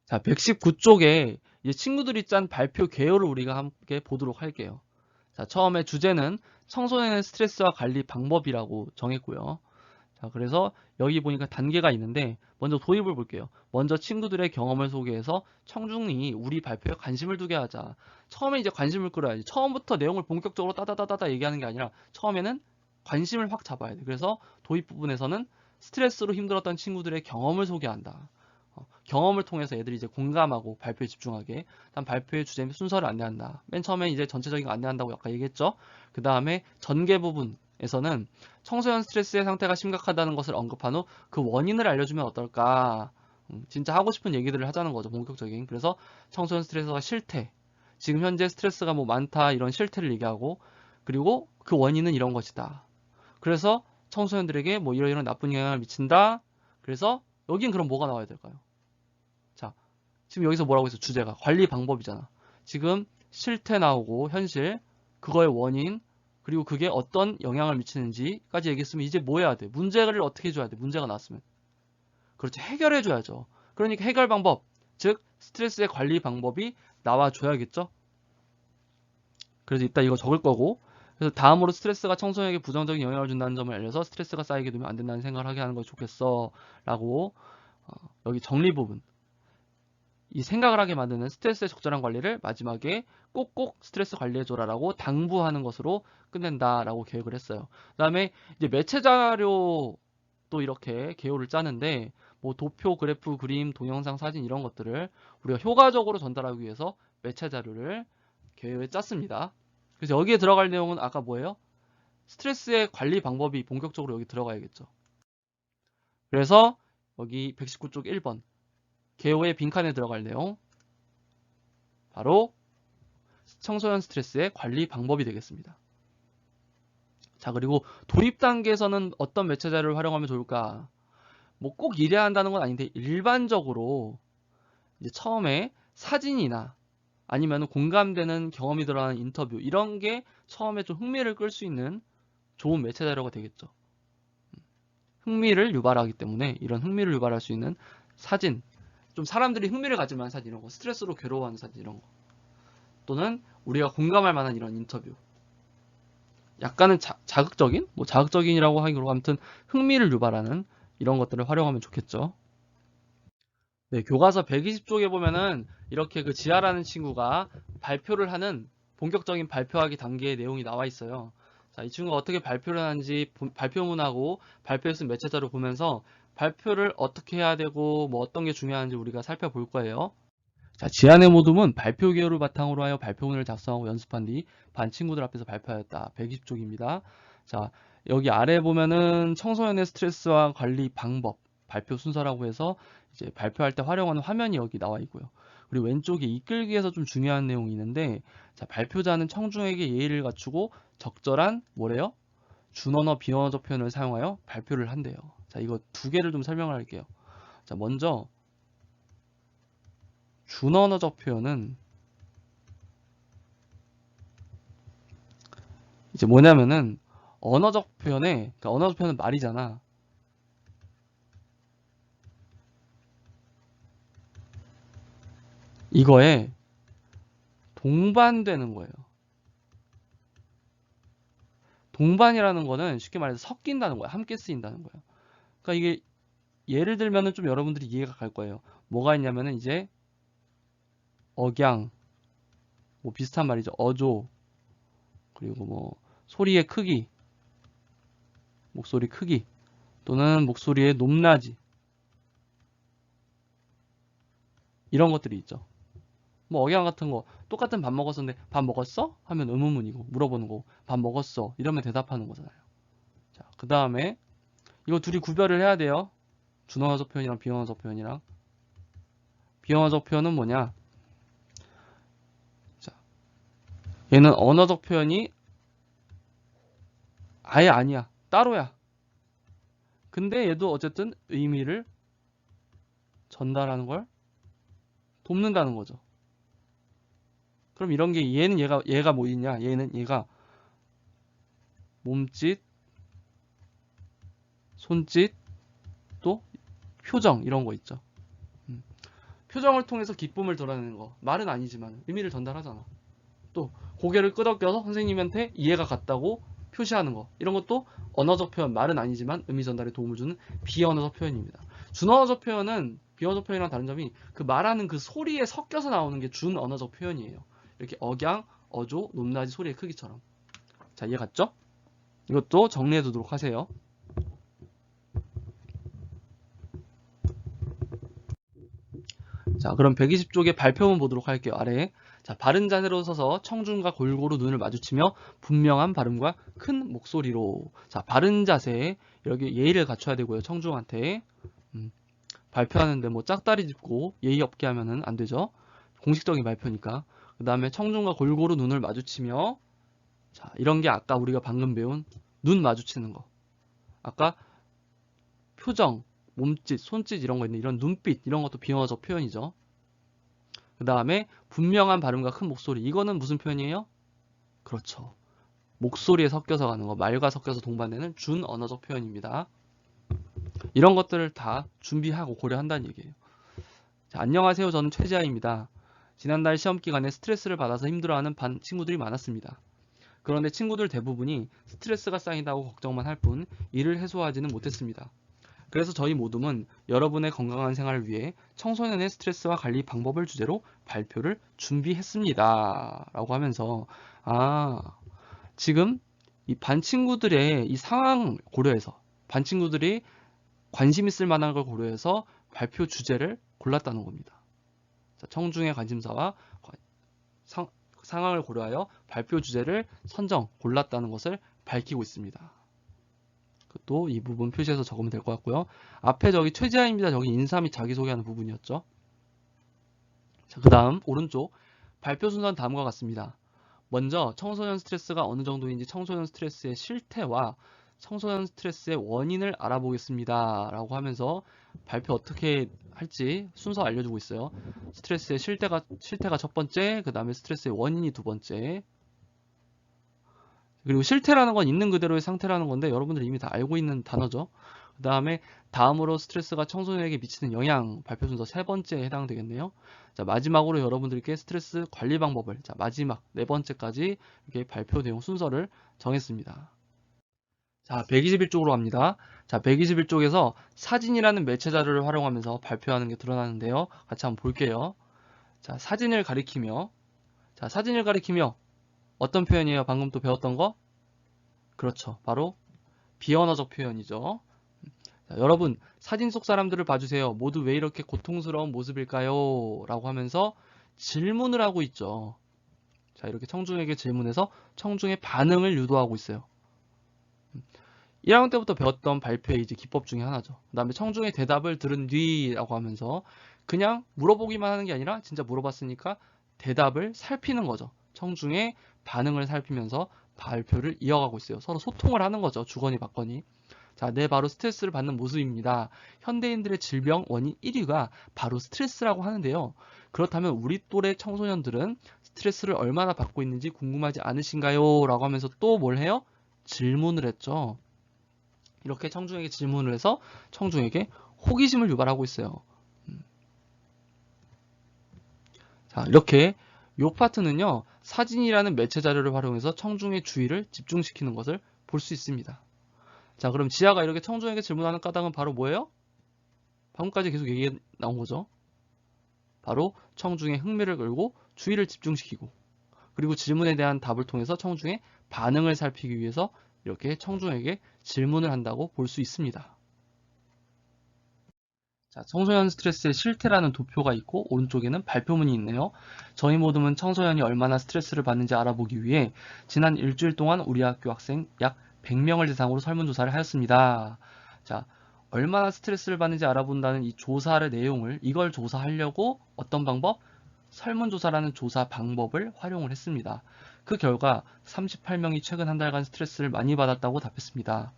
자, 119쪽에 이제 친구들이 짠 발표 개요를 우리가 함께 보도록 할게요. 자, 처음에 주제는 청소년의 스트레스와 관리 방법이라고 정했고요. 자, 그래서 여기 보니까 단계가 있는데 먼저 도입을 볼게요. 먼저 친구들의 경험을 소개해서 청중이 우리 발표에 관심을 두게 하자. 처음에 이제 관심을 끌어야지. 처음부터 내용을 본격적으로 따다다다다 얘기하는 게 아니라 처음에는 관심을 확 잡아야 돼. 그래서 도입 부분에서는 스트레스로 힘들었던 친구들의 경험을 소개한다. 경험을 통해서 애들이 이제 공감하고 발표에 집중하게. 다음 발표의 주제 순서를 안내한다. 맨 처음에 이제 전체적인 거 안내한다고 아까 얘기했죠. 그 다음에 전개 부분에서는 청소년 스트레스의 상태가 심각하다는 것을 언급한 후 그 원인을 알려주면 어떨까. 진짜 하고 싶은 얘기들을 하자는 거죠. 본격적인. 그래서 청소년 스트레스가 실태. 지금 현재 스트레스가 뭐 많다 이런 실태를 얘기하고 그리고 그 원인은 이런 것이다. 그래서 청소년들에게 뭐 이런 나쁜 영향을 미친다. 그래서 여긴 그럼 뭐가 나와야 될까요? 자, 지금 여기서 뭐라고 했어? 주제가 관리 방법이잖아. 지금 실태 나오고 현실, 그거의 원인, 그리고 그게 어떤 영향을 미치는지까지 얘기했으면 이제 뭐 해야 돼? 문제를 어떻게 해줘야 돼? 문제가 나왔으면. 그렇지, 해결해줘야죠. 그러니까 해결 방법, 즉 스트레스의 관리 방법이 나와줘야겠죠? 그래서 이따 이거 적을 거고, 그래서 다음으로 스트레스가 청소년에게 부정적인 영향을 준다는 점을 알려서 스트레스가 쌓이게 되면 안 된다는 생각을 하게 하는 것이 좋겠어 라고. 여기 정리 부분, 이 생각을 하게 만드는 스트레스의 적절한 관리를 마지막에 꼭꼭 스트레스 관리해줘라 라고 당부하는 것으로 끝낸다 라고 계획을 했어요. 그 다음에 이제 매체 자료도 이렇게 개요를 짜는데 뭐 도표, 그래프, 그림, 동영상, 사진 이런 것들을 우리가 효과적으로 전달하기 위해서 매체 자료를 개요에 짰습니다. 그래서 여기에 들어갈 내용은 아까 뭐예요? 스트레스의 관리 방법이 본격적으로 여기 들어가야겠죠. 그래서 여기 119쪽 1번 개요의 빈칸에 들어갈 내용, 바로 청소년 스트레스의 관리 방법이 되겠습니다. 자, 그리고 도입 단계에서는 어떤 매체 자료를 활용하면 좋을까? 뭐 꼭 이래야 한다는 건 아닌데 일반적으로 이제 처음에 사진이나 아니면 공감되는 경험이 들어가는 인터뷰 이런 게 처음에 좀 흥미를 끌 수 있는 좋은 매체 자료가 되겠죠. 흥미를 유발하기 때문에 이런 흥미를 유발할 수 있는 사진, 좀 사람들이 흥미를 가질 만한 사진 이런 거, 스트레스로 괴로워하는 사진 이런 거, 또는 우리가 공감할 만한 이런 인터뷰, 약간은 자극적인? 뭐 자극적인이라고 하기로 아무튼 흥미를 유발하는 이런 것들을 활용하면 좋겠죠. 네, 교과서 120쪽에 보면은 이렇게 그 지아라는 친구가 발표를 하는 본격적인 발표하기 단계의 내용이 나와 있어요. 자, 이 친구가 어떻게 발표를 하는지 발표문하고 발표에 쓴 매체 자료 보면서 발표를 어떻게 해야 되고 뭐 어떤 게 중요한지 우리가 살펴볼 거예요. 자, 지안의 모둠은 발표 기호를 바탕으로 하여 발표문을 작성하고 연습한 뒤 반 친구들 앞에서 발표하였다. 120쪽입니다. 자, 여기 아래 보면은 청소년의 스트레스와 관리 방법, 발표 순서라고 해서 이제 발표할 때 활용하는 화면이 여기 나와 있고요. 그리고 왼쪽에 이끌기에서 좀 중요한 내용이 있는데, 자, 발표자는 청중에게 예의를 갖추고 적절한 뭐래요? 준언어, 비언어적 표현을 사용하여 발표를 한대요. 자, 이거 두 개를 좀 설명을 할게요. 자, 먼저 준언어적 표현은 이제 뭐냐면은 언어적 표현에, 그러니까 언어적 표현은 말이잖아. 이거에 동반되는 거예요. 동반이라는 거는 쉽게 말해서 섞인다는 거야. 함께 쓰인다는 거예요. 그러니까 이게 예를 들면은 좀 여러분들이 이해가 갈 거예요. 뭐가 있냐면은 이제 억양, 뭐 비슷한 말이죠. 어조, 그리고 뭐 소리의 크기, 목소리 크기, 또는 목소리의 높낮이, 이런 것들이 있죠. 뭐 억양 같은 거 똑같은 밥 먹었었는데 밥 먹었어? 하면 의문문이고 물어보는 거 밥 먹었어 이러면 대답하는 거잖아요. 자, 그 다음에 이거 둘이 구별을 해야 돼요. 준언어적 표현이랑 비언어적 표현이랑. 비언어적 표현은 뭐냐? 자, 얘는 언어적 표현이 아예 아니야. 따로야. 근데 얘도 어쨌든 의미를 전달하는 걸 돕는다는 거죠. 그럼 이런 게 얘는 얘가 뭐 있냐? 얘는 얘가 몸짓, 손짓, 또 표정 이런 거 있죠. 표정을 통해서 기쁨을 드러내는 거. 말은 아니지만 의미를 전달하잖아. 또 고개를 끄덕여서 선생님한테 이해가 갔다고 표시하는 거. 이런 것도 언어적 표현, 말은 아니지만 의미 전달에 도움을 주는 비언어적 표현입니다. 준언어적 표현은 비언어적 표현이랑 다른 점이 그 말하는 그 소리에 섞여서 나오는 게 준언어적 표현이에요. 이렇게 억양, 어조, 높낮이, 소리의 크기처럼. 자, 이해 갔죠? 이것도 정리해 두도록 하세요. 자, 그럼 120쪽의 발표문 보도록 할게요. 아래. 자, 바른 자세로 서서 청중과 골고루 눈을 마주치며 분명한 발음과 큰 목소리로. 자, 바른 자세. 여기 예의를 갖춰야 되고요. 청중한테. 발표하는데 뭐 짝다리 짚고 예의 없게 하면은 안 되죠. 공식적인 발표니까. 그 다음에 청중과 골고루 눈을 마주치며. 자, 이런 게 아까 우리가 방금 배운 눈 마주치는 거. 아까 표정, 몸짓, 손짓 이런 거 있는데 이런 눈빛 이런 것도 비언어적 표현이죠. 그 다음에 분명한 발음과 큰 목소리. 이거는 무슨 표현이에요? 그렇죠. 목소리에 섞여서 가는 거, 말과 섞여서 동반되는 준언어적 표현입니다. 이런 것들을 다 준비하고 고려한다는 얘기예요. 자, 안녕하세요. 저는 최지아입니다. 지난달 시험 기간에 스트레스를 받아서 힘들어하는 반 친구들이 많았습니다. 그런데 친구들 대부분이 스트레스가 쌓인다고 걱정만 할 뿐 이를 해소하지는 못했습니다. 그래서 저희 모둠은 여러분의 건강한 생활을 위해 청소년의 스트레스와 관리 방법을 주제로 발표를 준비했습니다. 라고 하면서 지금 이 반 친구들의 이 상황 고려해서 반 친구들이 관심 있을 만한 걸 고려해서 발표 주제를 골랐다는 겁니다. 자, 청중의 관심사와 상황을 고려하여 발표 주제를 골랐다는 것을 밝히고 있습니다. 또 이 부분 표시해서 적으면 될 것 같고요. 앞에 저기 최지아입니다. 저기 인사 및 자기소개하는 부분이었죠. 자, 그 다음 오른쪽 발표 순서는 다음과 같습니다. 먼저 청소년 스트레스가 어느 정도인지 청소년 스트레스의 실태와 청소년 스트레스의 원인을 알아보겠습니다. 라고 하면서 발표 어떻게 할지 순서 알려주고 있어요. 스트레스의 실태가 첫 번째, 그 다음에 스트레스의 원인이 두 번째. 그리고 실태라는 건 있는 그대로의 상태라는 건데 여러분들이 이미 다 알고 있는 단어죠. 그 다음에 다음으로 스트레스가 청소년에게 미치는 영향 발표 순서 세 번째에 해당되겠네요. 자, 마지막으로 여러분들께 스트레스 관리 방법을 마지막 네 번째까지 이렇게 발표 내용 순서를 정했습니다. 자, 121쪽으로 갑니다. 자, 121쪽에서 사진이라는 매체 자료를 활용하면서 발표하는 게 드러나는데요. 같이 한번 볼게요. 자, 사진을 가리키며 어떤 표현이에요? 방금 또 배웠던 거? 그렇죠. 바로 비언어적 표현이죠. 자, 여러분, 사진 속 사람들을 봐주세요. 모두 왜 이렇게 고통스러운 모습일까요? 라고 하면서 질문을 하고 있죠. 자, 이렇게 청중에게 질문해서 청중의 반응을 유도하고 있어요. 1학년 때부터 배웠던 발표의 이제 기법 중에 하나죠. 그 다음에 청중의 대답을 들은 뒤라고 하면서 그냥 물어보기만 하는 게 아니라 진짜 물어봤으니까 대답을 살피는 거죠. 청중의 반응을 살피면서 발표를 이어가고 있어요. 서로 소통을 하는 거죠. 주거니 받거니. 자, 네, 바로 스트레스를 받는 모습입니다. 현대인들의 질병 원인 1위가 바로 스트레스라고 하는데요. 그렇다면 우리 또래 청소년들은 스트레스를 얼마나 받고 있는지 궁금하지 않으신가요? 라고 하면서 또 뭘 해요? 질문을 했죠. 이렇게 청중에게 질문을 해서 청중에게 호기심을 유발하고 있어요. 자, 이렇게 이 파트는요. 사진이라는 매체 자료를 활용해서 청중의 주의를 집중시키는 것을 볼 수 있습니다. 자, 그럼 지하가 이렇게 청중에게 질문하는 까닭은 바로 뭐예요? 방금까지 계속 얘기 나온 거죠. 바로 청중의 흥미를 끌고 주의를 집중시키고, 그리고 질문에 대한 답을 통해서 청중의 반응을 살피기 위해서 이렇게 청중에게 질문을 한다고 볼 수 있습니다. 자, 청소년 스트레스의 실태라는 도표가 있고 오른쪽에는 발표문이 있네요. 저희 모둠은 청소년이 얼마나 스트레스를 받는지 알아보기 위해 지난 일주일 동안 우리 학교 학생 약 100명을 대상으로 설문조사를 하였습니다. 자, 얼마나 스트레스를 받는지 알아본다는 이 조사의 내용을, 이걸 조사하려고 어떤 방법? 설문조사라는 조사 방법을 활용을 했습니다. 그 결과 38명이 최근 한 달간 스트레스를 많이 받았다고 답했습니다.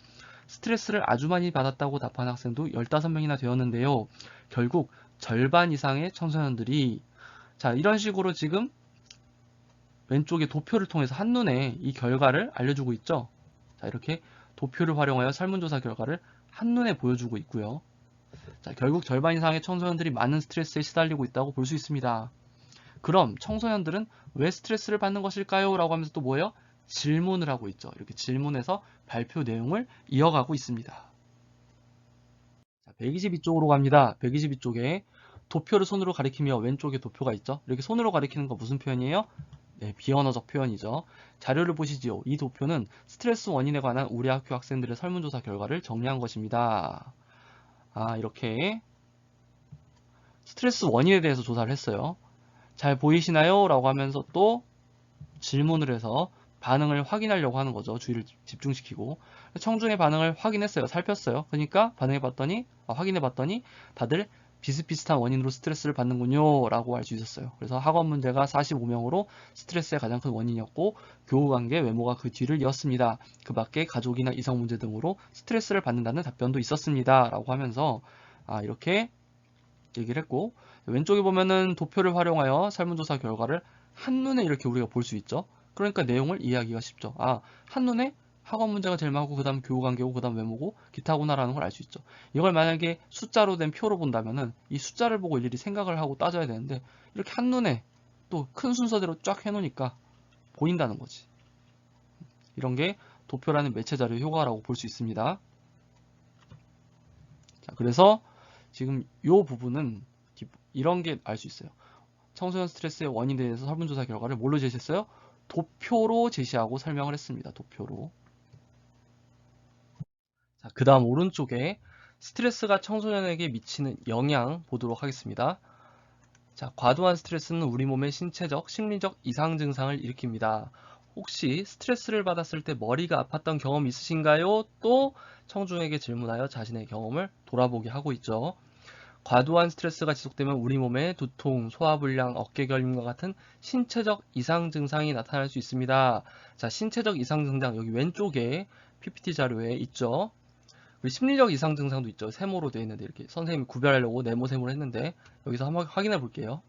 스트레스를 아주 많이 받았다고 답한 학생도 15명이나 되었는데요. 결국 절반 이상의 청소년들이, 자, 이런 식으로 지금 왼쪽에 도표를 통해서 한눈에 이 결과를 알려주고 있죠. 자, 이렇게 도표를 활용하여 설문조사 결과를 한눈에 보여주고 있고요. 자, 결국 절반 이상의 청소년들이 많은 스트레스에 시달리고 있다고 볼 수 있습니다. 그럼 청소년들은 왜 스트레스를 받는 것일까요? 라고 하면서 또 뭐예요? 질문을 하고 있죠. 이렇게 질문해서 발표 내용을 이어가고 있습니다. 자, 122쪽으로 갑니다. 122쪽에 도표를 손으로 가리키며 왼쪽에 도표가 있죠. 이렇게 손으로 가리키는 거 무슨 표현이에요? 네, 비언어적 표현이죠. 자료를 보시지요. 이 도표는 스트레스 원인에 관한 우리 학교 학생들의 설문조사 결과를 정리한 것입니다. 아, 이렇게 스트레스 원인에 대해서 조사를 했어요. 잘 보이시나요? 라고 하면서 또 질문을 해서 반응을 확인하려고 하는 거죠. 주의를 집중시키고. 청중의 반응을 확인했어요. 살폈어요. 그러니까 확인해봤더니 다들 비슷비슷한 원인으로 스트레스를 받는군요 라고 알 수 있었어요. 그래서 학원 문제가 45명으로 스트레스의 가장 큰 원인이었고, 교우관계, 외모가 그 뒤를 이었습니다. 그 밖에 가족이나 이성 문제 등으로 스트레스를 받는다는 답변도 있었습니다 라고 하면서 이렇게 얘기를 했고, 왼쪽에 보면은 도표를 활용하여 설문조사 결과를 한눈에 이렇게 우리가 볼 수 있죠. 그러니까 내용을 이해하기가 쉽죠. 한눈에 학원 문제가 제일 많고, 그 다음 교우관계고, 그 다음 외모고, 기타구나라는 걸 알 수 있죠. 이걸 만약에 숫자로 된 표로 본다면은 이 숫자를 보고 일일이 생각을 하고 따져야 되는데, 이렇게 한눈에 또 큰 순서대로 쫙 해놓으니까 보인다는 거지. 이런 게 도표라는 매체 자료 효과라고 볼 수 있습니다. 자, 그래서 지금 이 부분은 이런 게 알 수 있어요. 청소년 스트레스의 원인에 대해서 설문조사 결과를 뭘로 제시했어요? 도표로 제시하고 설명을 했습니다. 도표로. 자, 그 다음 오른쪽에 스트레스가 청소년에게 미치는 영향 보도록 하겠습니다. 자, 과도한 스트레스는 우리 몸의 신체적, 심리적 이상 증상을 일으킵니다. 혹시 스트레스를 받았을 때 머리가 아팠던 경험 있으신가요? 또 청중에게 질문하여 자신의 경험을 돌아보게 하고 있죠. 과도한 스트레스가 지속되면 우리 몸에 두통, 소화불량, 어깨결림과 같은 신체적 이상 증상이 나타날 수 있습니다. 자, 신체적 이상 증상 여기 왼쪽에 PPT 자료에 있죠. 그리고 심리적 이상 증상도 있죠. 세모로 되어 있는데 이렇게 선생님이 구별하려고 네모 세모를 했는데 여기서 한번 확인해 볼게요.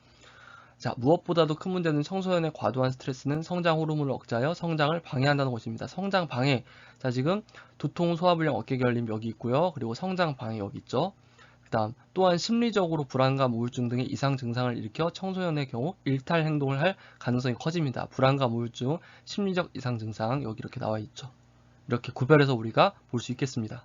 자, 무엇보다도 큰 문제는 청소년의 과도한 스트레스는 성장 호르몬을 억제하여 성장을 방해한다는 것입니다. 성장 방해. 자, 지금 두통, 소화불량, 어깨결림 여기 있고요. 그리고 성장 방해 여기 있죠. 그 다음 또한 심리적으로 불안감, 우울증 등의 이상 증상을 일으켜 청소년의 경우 일탈 행동을 할 가능성이 커집니다. 불안감, 우울증, 심리적 이상 증상 여기 이렇게 나와 있죠. 이렇게 구별해서 우리가 볼 수 있겠습니다.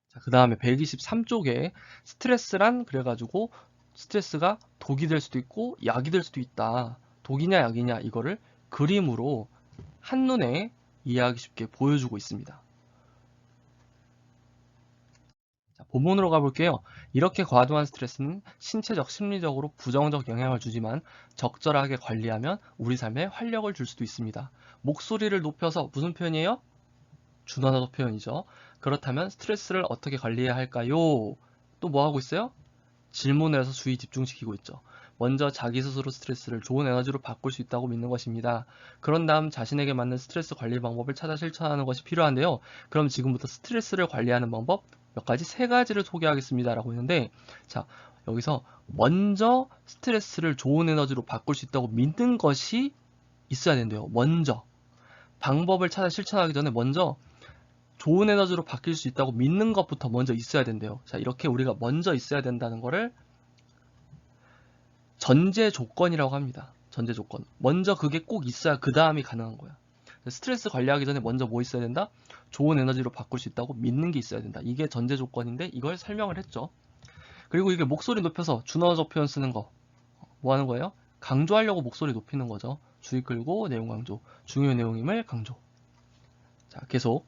자, 그 다음에 123쪽에 스트레스란 그래가지고 스트레스가 독이 될 수도 있고 약이 될 수도 있다. 독이냐 약이냐 이거를 그림으로 한눈에 이해하기 쉽게 보여주고 있습니다. 자, 본문으로 가볼게요. 이렇게 과도한 스트레스는 신체적, 심리적으로 부정적 영향을 주지만 적절하게 관리하면 우리 삶에 활력을 줄 수도 있습니다. 목소리를 높여서 무슨 표현이에요? 준언어 표현이죠. 그렇다면 스트레스를 어떻게 관리해야 할까요? 또 뭐 하고 있어요? 질문을 해서 주의 집중시키고 있죠. 먼저 자기 스스로 스트레스를 좋은 에너지로 바꿀 수 있다고 믿는 것입니다. 그런 다음 자신에게 맞는 스트레스 관리 방법을 찾아 실천하는 것이 필요한데요. 그럼 지금부터 스트레스를 관리하는 방법 몇 가지, 3가지를 소개하겠습니다. 라고 했는데, 자, 여기서 먼저 스트레스를 좋은 에너지로 바꿀 수 있다고 믿는 것이 있어야 된대요. 먼저. 방법을 찾아 실천하기 전에 먼저 좋은 에너지로 바뀔 수 있다고 믿는 것부터 먼저 있어야 된대요. 자, 이렇게 우리가 먼저 있어야 된다는 거를 전제 조건이라고 합니다. 전제 조건. 먼저 그게 꼭 있어야 그 다음이 가능한 거야. 스트레스 관리하기 전에 먼저 뭐 있어야 된다? 좋은 에너지로 바꿀 수 있다고 믿는 게 있어야 된다. 이게 전제 조건인데 이걸 설명을 했죠. 그리고 이게 목소리 높여서 준어적 표현 쓰는 거 뭐 하는 거예요? 강조하려고 목소리 높이는 거죠. 주의 끌고 내용 강조, 중요 내용임을 강조. 자, 계속.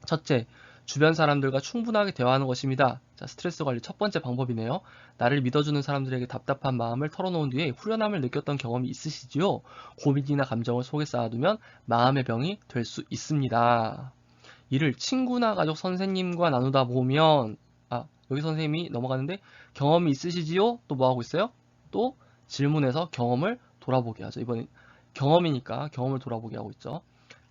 첫째, 주변 사람들과 충분하게 대화하는 것입니다. 자, 스트레스 관리 첫 번째 방법이네요. 나를 믿어주는 사람들에게 답답한 마음을 털어놓은 뒤에 후련함을 느꼈던 경험이 있으시지요? 고민이나 감정을 속에 쌓아두면 마음의 병이 될 수 있습니다. 이를 친구나 가족, 선생님과 나누다 보면, 여기 선생님이 넘어가는데, 경험이 있으시지요? 또 뭐 하고 있어요? 또 질문에서 경험을 돌아보게 하죠. 이번엔 경험이니까 경험을 돌아보게 하고 있죠.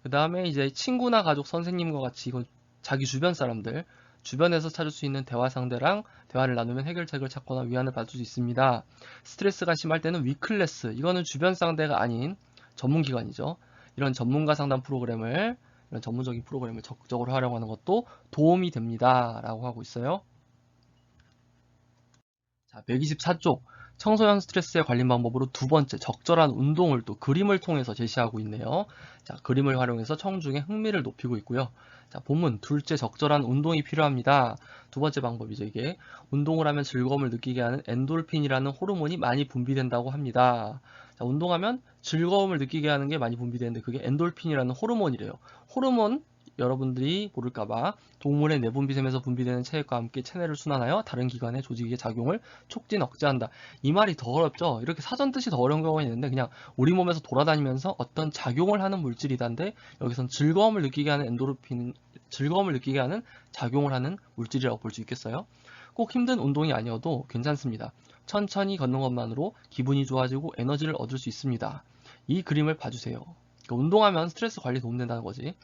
그 다음에 이제 친구나 가족, 선생님과 같이 이건 자기 주변 사람들, 주변에서 찾을 수 있는 대화 상대랑 대화를 나누면 해결책을 찾거나 위안을 받을 수 있습니다. 스트레스가 심할 때는 위클래스, 이거는 주변 상대가 아닌 전문기관이죠. 이런 전문가 상담 프로그램을, 이런 전문적인 프로그램을 적극적으로 활용하는 것도 도움이 됩니다. 라고 하고 있어요. 자, 124쪽. 청소년 스트레스의 관리 방법으로 두 번째, 적절한 운동을 또 그림을 통해서 제시하고 있네요. 자, 그림을 활용해서 청중의 흥미를 높이고 있고요. 자, 본문 둘째, 적절한 운동이 필요합니다. 두 번째 방법이죠, 이게. 운동을 하면 즐거움을 느끼게 하는 엔돌핀이라는 호르몬이 많이 분비된다고 합니다. 자, 운동하면 즐거움을 느끼게 하는 게 많이 분비되는데 그게 엔돌핀이라는 호르몬이래요. 호르몬 여러분들이 모를까봐 동물의 내분비샘에서 분비되는 체액과 함께 체내를 순환하여 다른 기관의 조직의 작용을 촉진 억제한다. 이 말이 더 어렵죠. 이렇게 사전 뜻이 더 어려운 경우가 있는데 그냥 우리 몸에서 돌아다니면서 어떤 작용을 하는 물질이다인데 여기선 즐거움을 느끼게 하는 엔도르핀, 즐거움을 느끼게 하는 작용을 하는 물질이라고 볼 수 있겠어요. 꼭 힘든 운동이 아니어도 괜찮습니다. 천천히 걷는 것만으로 기분이 좋아지고 에너지를 얻을 수 있습니다. 이 그림을 봐주세요. 그러니까 운동하면 스트레스 관리에 도움된다는 거지.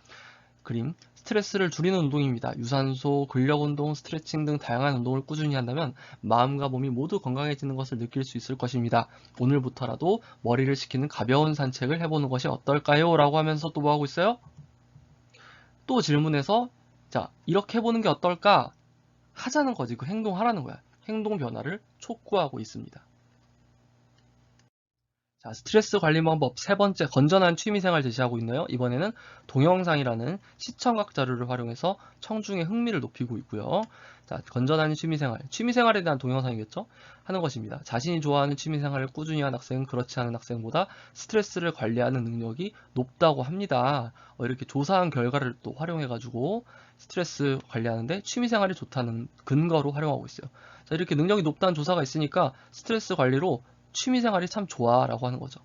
그림, 스트레스를 줄이는 운동입니다. 유산소, 근력운동, 스트레칭 등 다양한 운동을 꾸준히 한다면 마음과 몸이 모두 건강해지는 것을 느낄 수 있을 것입니다. 오늘부터라도 머리를 식히는 가벼운 산책을 해보는 것이 어떨까요? 라고 하면서 또 뭐 하고 있어요? 또 질문해서 자, 이렇게 해보는 게 어떨까? 하자는 거지. 그 행동하라는 거야. 행동 변화를 촉구하고 있습니다. 자, 스트레스 관리 방법 세 번째, 건전한 취미생활 제시하고 있네요. 이번에는 동영상이라는 시청각 자료를 활용해서 청중의 흥미를 높이고 있고요. 자, 건전한 취미생활, 취미생활에 대한 동영상이겠죠? 하는 것입니다. 자신이 좋아하는 취미생활을 꾸준히 한 학생은 그렇지 않은 학생보다 스트레스를 관리하는 능력이 높다고 합니다. 이렇게 조사한 결과를 또 활용해가지고 스트레스 관리하는데 취미생활이 좋다는 근거로 활용하고 있어요. 자, 이렇게 능력이 높다는 조사가 있으니까 스트레스 관리로 취미생활이 참 좋아 라고 하는 거죠.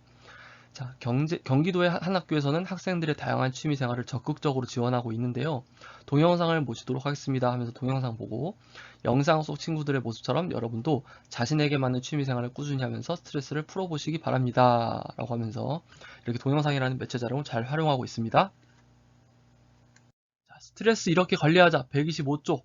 자, 경기도의 한 학교에서는 학생들의 다양한 취미생활을 적극적으로 지원하고 있는데요. 동영상을 보시도록 하겠습니다 하면서 동영상 보고 영상 속 친구들의 모습처럼 여러분도 자신에게 맞는 취미생활을 꾸준히 하면서 스트레스를 풀어보시기 바랍니다 라고 하면서 이렇게 동영상이라는 매체 자료를 잘 활용하고 있습니다. 자, 스트레스 이렇게 관리하자 125쪽.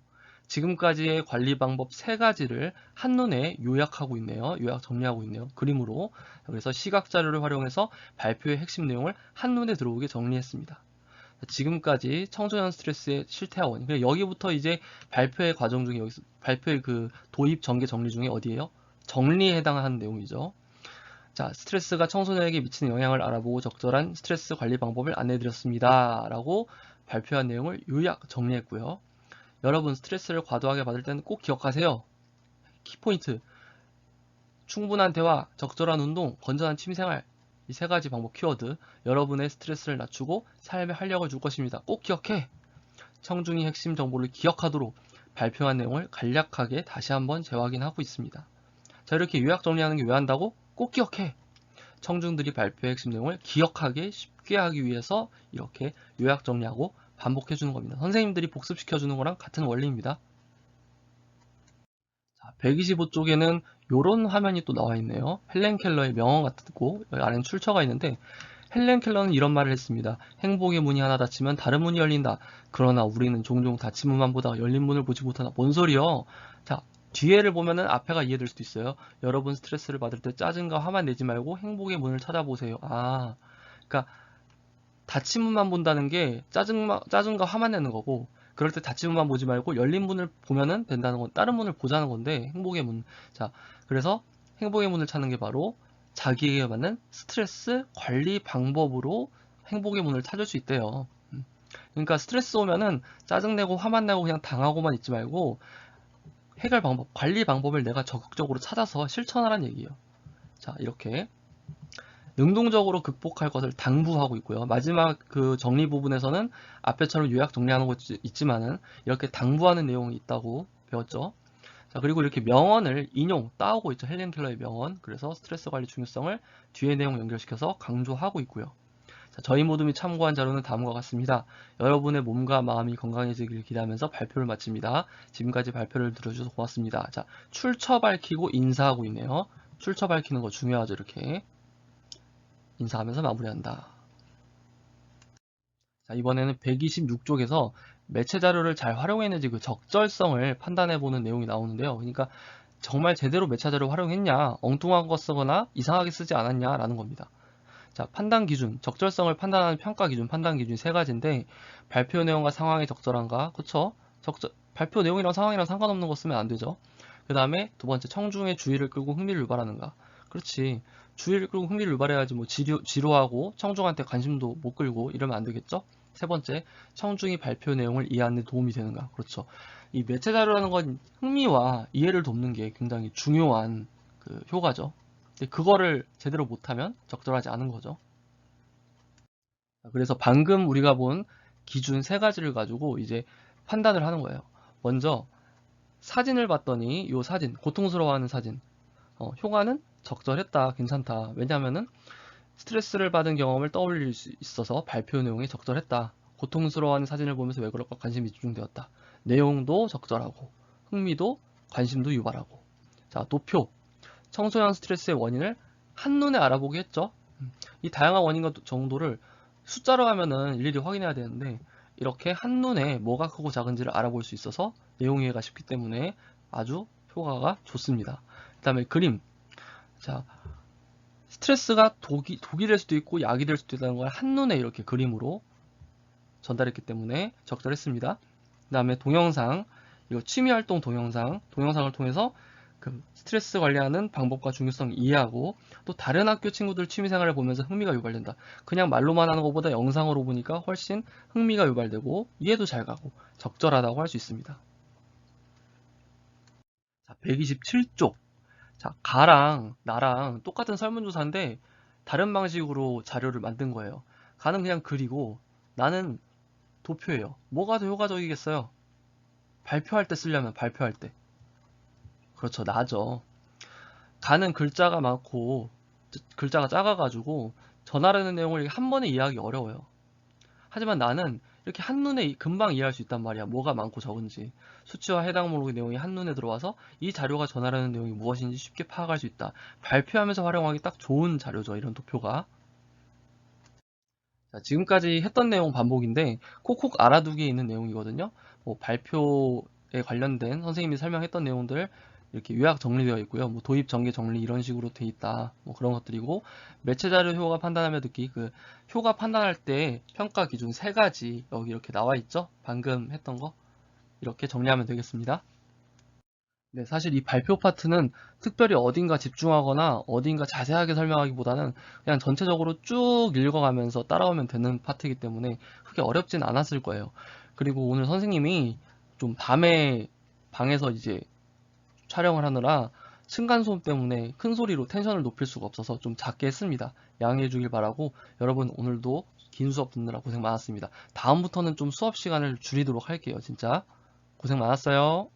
지금까지의 관리 방법 3가지를 한눈에 요약하고 있네요. 요약 정리하고 있네요. 그림으로. 그래서 시각 자료를 활용해서 발표의 핵심 내용을 한눈에 들어오게 정리했습니다. 지금까지 청소년 스트레스의 실태하원. 여기부터 이제 발표의 과정 중에 여기서 발표의 그 도입 전개 정리 중에 어디예요? 정리에 해당하는 내용이죠. 자, 스트레스가 청소년에게 미치는 영향을 알아보고 적절한 스트레스 관리 방법을 안내해드렸습니다. 라고 발표한 내용을 요약 정리했고요. 여러분 스트레스를 과도하게 받을 때는 꼭 기억하세요. 키포인트. 충분한 대화, 적절한 운동, 건전한 취미생활. 이 3가지 방법 키워드. 여러분의 스트레스를 낮추고 삶에 활력을 줄 것입니다. 꼭 기억해. 청중이 핵심 정보를 기억하도록 발표한 내용을 간략하게 다시 한번 재확인하고 있습니다. 자, 이렇게 요약 정리하는 게 왜 한다고? 꼭 기억해. 청중들이 발표의 핵심 내용을 기억하게 쉽게 하기 위해서 이렇게 요약 정리하고 반복해주는 겁니다. 선생님들이 복습시켜주는 거랑 같은 원리입니다. 자, 125쪽에는 이런 화면이 또 나와 있네요. 헬렌 켈러의 명언 같고 여기 아래는 출처가 있는데 헬렌 켈러는 이런 말을 했습니다. 행복의 문이 하나 닫히면 다른 문이 열린다. 그러나 우리는 종종 닫힌 문만 보다가 열린 문을 보지 못하나. 뭔 소리요? 자, 뒤에를 보면은 앞에가 이해될 수도 있어요. 여러분 스트레스를 받을 때 짜증과 화만 내지 말고 행복의 문을 찾아보세요. 그러니까 닫힌 문만 본다는 게 짜증과 화만 내는 거고, 그럴 때 닫힌 문만 보지 말고 열린 문을 보면은 된다는 건 다른 문을 보자는 건데, 행복의 문. 자, 그래서 행복의 문을 찾는 게 바로 자기에게 맞는 스트레스 관리 방법으로 행복의 문을 찾을 수 있대요. 그러니까 스트레스 오면은 짜증내고 화만 내고 그냥 당하고만 있지 말고 해결 방법, 관리 방법을 내가 적극적으로 찾아서 실천하라는 얘기예요. 자, 이렇게 능동적으로 극복할 것을 당부하고 있고요. 마지막 그 정리 부분에서는 앞에처럼 요약 정리하는 것 있지만은 이렇게 당부하는 내용이 있다고 배웠죠. 자, 그리고 이렇게 명언을 따오고 있죠. 헬렌 켈러의 명언. 그래서 스트레스 관리 중요성을 뒤에 내용 연결시켜서 강조하고 있고요. 자, 저희 모둠이 참고한 자료는 다음과 같습니다. 여러분의 몸과 마음이 건강해지길 기대하면서 발표를 마칩니다. 지금까지 발표를 들어주셔서 고맙습니다. 자, 출처 밝히고 인사하고 있네요. 출처 밝히는 거 중요하죠. 이렇게 인사하면서 마무리한다. 자, 이번에는 126쪽에서 매체 자료를 잘 활용했는지 그 적절성을 판단해보는 내용이 나오는데요. 그러니까 정말 제대로 매체 자료를 활용했냐, 엉뚱한 거 쓰거나 이상하게 쓰지 않았냐라는 겁니다. 자, 판단 기준, 적절성을 판단하는 평가 기준, 판단 기준 세 가지인데 발표 내용과 상황에 적절한가? 그쵸? 발표 내용이랑 상황이랑 상관없는 거 쓰면 안 되죠. 그 다음에 두 번째, 청중의 주의를 끌고 흥미를 유발하는가? 그렇지. 주의를 끌고 흥미를 유발해야지 뭐 지루하고 청중한테 관심도 못 끌고 이러면 안 되겠죠? 세 번째, 청중이 발표 내용을 이해하는 데 도움이 되는가? 그렇죠. 이 매체 자료라는 건 흥미와 이해를 돕는 게 굉장히 중요한 그 효과죠. 근데 그거를 제대로 못하면 적절하지 않은 거죠. 그래서 방금 우리가 본 기준 세 가지를 가지고 이제 판단을 하는 거예요. 먼저 사진을 봤더니 이 사진, 고통스러워하는 사진, 효과는 적절했다, 괜찮다. 왜냐하면은 스트레스를 받은 경험을 떠올릴 수 있어서 발표 내용이 적절했다. 고통스러워하는 사진을 보면서 왜 그럴까 관심이 집중되었다. 내용도 적절하고 흥미도 관심도 유발하고. 자, 도표. 청소년 스트레스의 원인을 한눈에 알아보게 했죠. 이 다양한 원인과 정도를 숫자로 하면은 일일이 확인해야 되는데 이렇게 한눈에 뭐가 크고 작은지를 알아볼 수 있어서 내용 이해가 쉽기 때문에 아주 효과가 좋습니다. 그 다음에 그림. 자, 스트레스가 독이 될 수도 있고 약이 될 수도 있다는 걸 한눈에 이렇게 그림으로 전달했기 때문에 적절했습니다. 그 다음에 동영상. 이거 취미활동 동영상을 통해서 그 스트레스 관리하는 방법과 중요성 이해하고 또 다른 학교 친구들 취미생활을 보면서 흥미가 유발된다. 그냥 말로만 하는 것보다 영상으로 보니까 훨씬 흥미가 유발되고 이해도 잘 가고 적절하다고 할 수 있습니다. 자, 127쪽. 자, 가랑 나랑 똑같은 설문조사인데 다른 방식으로 자료를 만든 거예요. 가는 그냥 글이고 나는 도표예요. 뭐가 더 효과적이겠어요? 발표할 때 쓰려면 발표할 때. 그렇죠. 나죠. 가는 글자가 많고 글자가 작아가지고 전하려는 내용을 한 번에 이해하기 어려워요. 하지만 나는 이렇게 한눈에 금방 이해할 수 있단 말이야. 뭐가 많고 적은지. 수치와 해당 목록의 내용이 한눈에 들어와서 이 자료가 전하려는 내용이 무엇인지 쉽게 파악할 수 있다. 발표하면서 활용하기 딱 좋은 자료죠. 이런 도표가. 자, 지금까지 했던 내용 반복인데 콕콕 알아두기에 있는 내용이거든요. 뭐 발표에 관련된 선생님이 설명했던 내용들 이렇게 요약 정리되어 있고요. 뭐 도입, 전개, 정리 이런 식으로 돼 있다. 뭐 그런 것들이고 매체 자료 효과 판단하며 듣기 그 효과 판단할 때 평가 기준 세 가지 여기 이렇게 나와 있죠. 방금 했던 거 이렇게 정리하면 되겠습니다. 네, 사실 이 발표 파트는 특별히 어딘가 집중하거나 어딘가 자세하게 설명하기보다는 그냥 전체적으로 쭉 읽어가면서 따라오면 되는 파트이기 때문에 크게 어렵진 않았을 거예요. 그리고 오늘 선생님이 좀 밤에 방에서 이제 촬영을 하느라 층간소음 때문에 큰 소리로 텐션을 높일 수가 없어서 좀 작게 했습니다. 양해해 주길 바라고 여러분 오늘도 긴 수업 듣느라 고생 많았습니다. 다음부터는 좀 수업 시간을 줄이도록 할게요. 진짜 고생 많았어요.